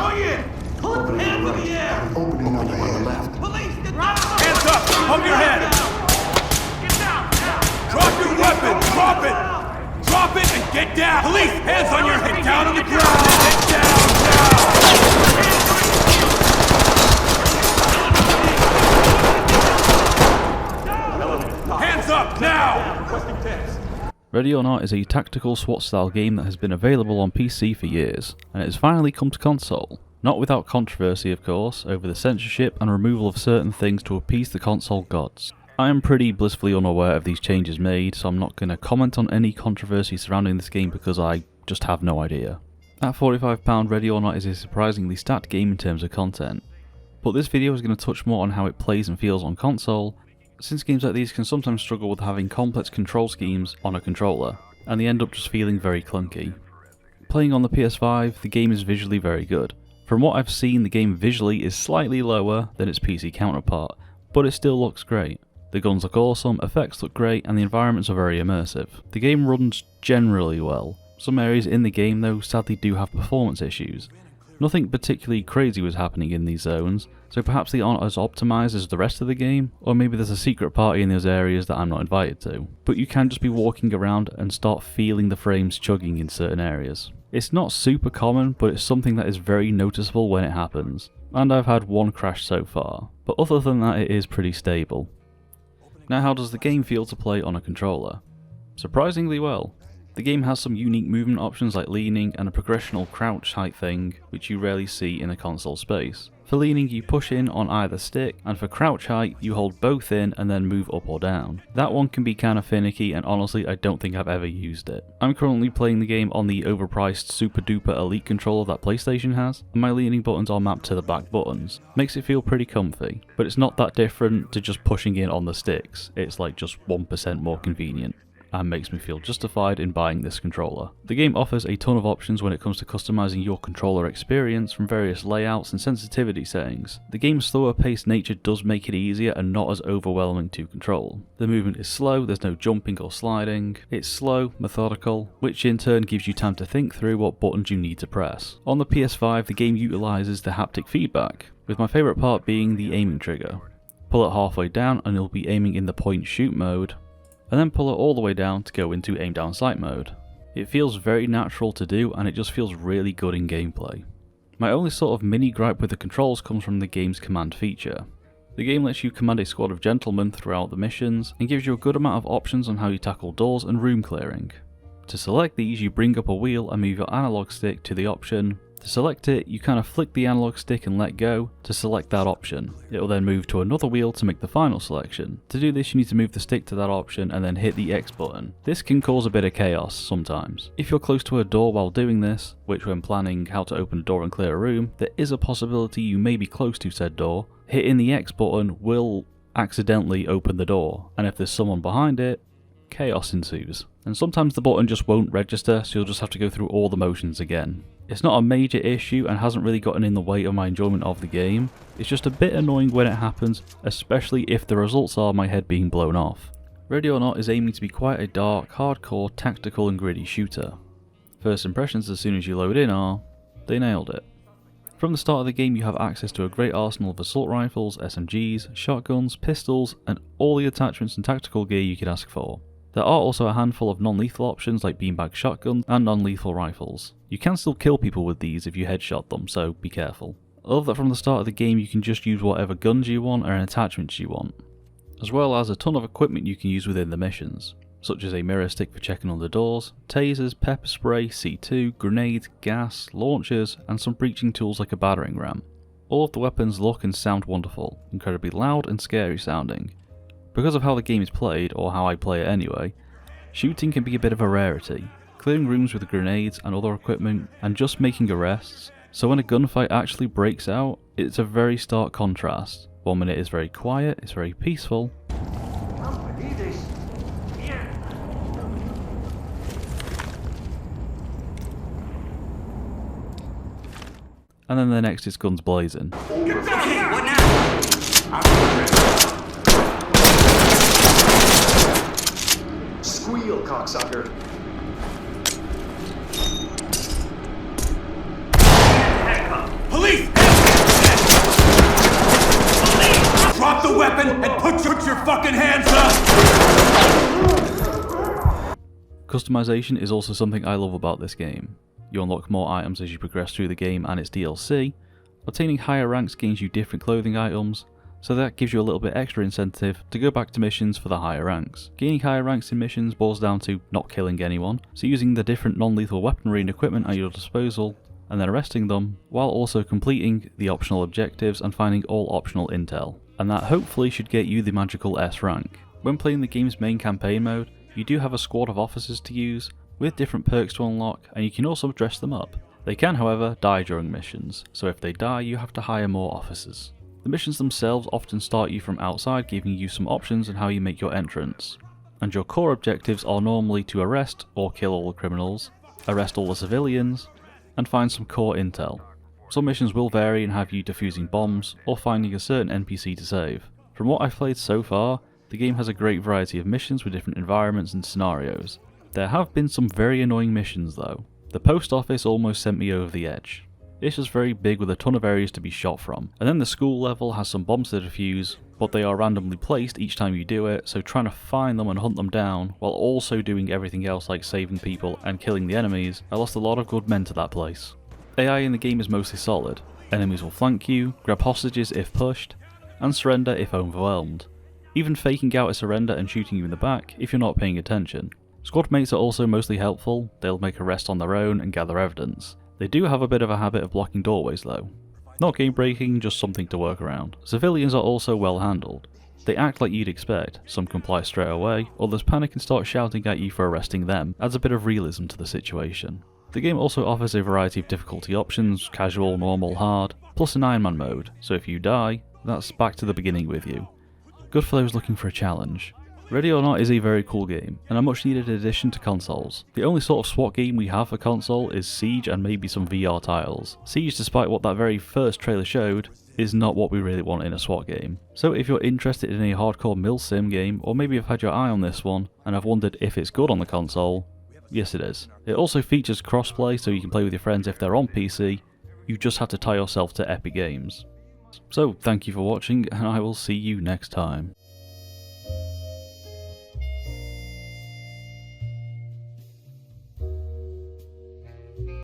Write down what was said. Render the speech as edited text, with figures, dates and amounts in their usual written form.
Going in! Put hands in the air! Opening on the left. Police, get down! Hands up! Hold your head! Get down! Drop your weapon! Drop it! Drop it and get down! Police! Hands on your head! Down on the ground! Get down! Down! Hands up now! Requesting text. Ready or Not is a tactical SWAT style game that has been available on PC for years, and it has finally come to console. Not without controversy of course, over the censorship and removal of certain things to appease the console gods. I am pretty blissfully unaware of these changes made, so I'm not going to comment on any controversy surrounding this game because I just have no idea. At £45, Ready or Not is a surprisingly stacked game in terms of content, but this video is going to touch more on how it plays and feels on console, since games like these can sometimes struggle with having complex control schemes on a controller, and they end up just feeling very clunky. Playing on the PS5, the game is visually very good. From what I've seen, the game visually is slightly lower than its PC counterpart, but it still looks great. The guns look awesome, effects look great, and the environments are very immersive. The game runs generally well. Some areas in the game though sadly do have performance issues. Nothing particularly crazy was happening in these zones, so perhaps they aren't as optimised as the rest of the game, or maybe there's a secret party in those areas that I'm not invited to. But you can just be walking around and start feeling the frames chugging in certain areas. It's not super common, but it's something that is very noticeable when it happens, and I've had one crash so far, but other than that it is pretty stable. Now how does the game feel to play on a controller? Surprisingly well. The game has some unique movement options like leaning and a progressional crouch height thing, which you rarely see in a console space. For leaning you push in on either stick, and for crouch height you hold both in and then move up or down. That one can be kinda finicky and honestly I don't think I've ever used it. I'm currently playing the game on the overpriced super duper elite controller that PlayStation has, and my leaning buttons are mapped to the back buttons. Makes it feel pretty comfy, but it's not that different to just pushing in on the sticks, it's like just 1% more convenient, and makes me feel justified in buying this controller. The game offers a ton of options when it comes to customizing your controller experience from various layouts and sensitivity settings. The game's slower paced nature does make it easier and not as overwhelming to control. The movement is slow, there's no jumping or sliding. It's slow, methodical, which in turn gives you time to think through what buttons you need to press. On the PS5 the game utilises the haptic feedback, with my favourite part being the aiming trigger. Pull it halfway down and you'll be aiming in the point shoot mode, and then pull it all the way down to go into aim down sight mode. It feels very natural to do and it just feels really good in gameplay. My only sort of mini gripe with the controls comes from the game's command feature. The game lets you command a squad of gentlemen throughout the missions and gives you a good amount of options on how you tackle doors and room clearing. To select these you bring up a wheel and move your analog stick to the option. To select it, you kind of flick the analog stick and let go to select that option. It will then move to another wheel to make the final selection. To do this you need to move the stick to that option and then hit the X button. This can cause a bit of chaos sometimes. If you're close to a door while doing this, which when planning how to open a door and clear a room, there is a possibility you may be close to said door, hitting the X button will accidentally open the door, and if there's someone behind it, chaos ensues. And sometimes the button just won't register, so you'll just have to go through all the motions again. It's not a major issue and hasn't really gotten in the way of my enjoyment of the game, it's just a bit annoying when it happens, especially if the results are my head being blown off. Ready or Not is aiming to be quite a dark, hardcore, tactical and gritty shooter. First impressions as soon as you load in are, they nailed it. From the start of the game you have access to a great arsenal of assault rifles, SMGs, shotguns, pistols and all the attachments and tactical gear you could ask for. There are also a handful of non-lethal options like beanbag shotguns and non-lethal rifles. You can still kill people with these if you headshot them, so be careful. I love that from the start of the game you can just use whatever guns you want and attachments you want, as well as a ton of equipment you can use within the missions, such as a mirror stick for checking under doors, tasers, pepper spray, C2, grenades, gas, launchers, and some breaching tools like a battering ram. All of the weapons look and sound wonderful, incredibly loud and scary sounding. Because of how the game is played, or how I play it anyway, shooting can be a bit of a rarity. Clearing rooms with grenades and other equipment and just making arrests, so when a gunfight actually breaks out, it's a very stark contrast. 1 minute is very quiet, it's very peaceful, and then the next is guns blazing. Get down here! What now? Squeal, cocksucker. Handcuff. Put your fucking hands up! Customization is also something I love about this game. You unlock more items as you progress through the game and its DLC. Obtaining higher ranks gains you different clothing items, so that gives you a little bit extra incentive to go back to missions for the higher ranks. Gaining higher ranks in missions boils down to not killing anyone, so using the different non-lethal weaponry and equipment at your disposal, and then arresting them, while also completing the optional objectives and finding all optional intel. And that hopefully should get you the magical S rank. When playing the game's main campaign mode, you do have a squad of officers to use, with different perks to unlock, and you can also dress them up. They can, however, die during missions, so if they die you have to hire more officers. The missions themselves often start you from outside, giving you some options on how you make your entrance. And your core objectives are normally to arrest or kill all the criminals, arrest all the civilians, and find some core intel. Some missions will vary and have you defusing bombs or finding a certain NPC to save. From what I've played so far, the game has a great variety of missions with different environments and scenarios. There have been some very annoying missions though. The post office almost sent me over the edge. It's just very big with a ton of areas to be shot from. And then the school level has some bombs to defuse, but they are randomly placed each time you do it, so trying to find them and hunt them down, while also doing everything else like saving people and killing the enemies. I lost a lot of good men to that place. AI in the game is mostly solid. Enemies will flank you, grab hostages if pushed, and surrender if overwhelmed. Even faking out a surrender and shooting you in the back if you're not paying attention. Squad mates are also mostly helpful. They'll make arrests on their own and gather evidence. They do have a bit of a habit of blocking doorways though. Not game breaking, just something to work around. Civilians are also well handled. They act like you'd expect, some comply straight away, others panic and start shouting at you for arresting them, adds a bit of realism to the situation. The game also offers a variety of difficulty options, casual, normal, hard, plus an Iron Man mode, so if you die, that's back to the beginning with you. Good for those looking for a challenge. Ready or Not is a very cool game, and a much needed addition to consoles. The only sort of SWAT game we have for console is Siege and maybe some VR titles. Siege, despite what that very first trailer showed, is not what we really want in a SWAT game. So if you're interested in a hardcore mil-sim game, or maybe have had your eye on this one, and have wondered if it's good on the console, yes it is. It also features crossplay, so you can play with your friends if they're on PC, you just have to tie yourself to Epic Games. So thank you for watching, and I will see you next time.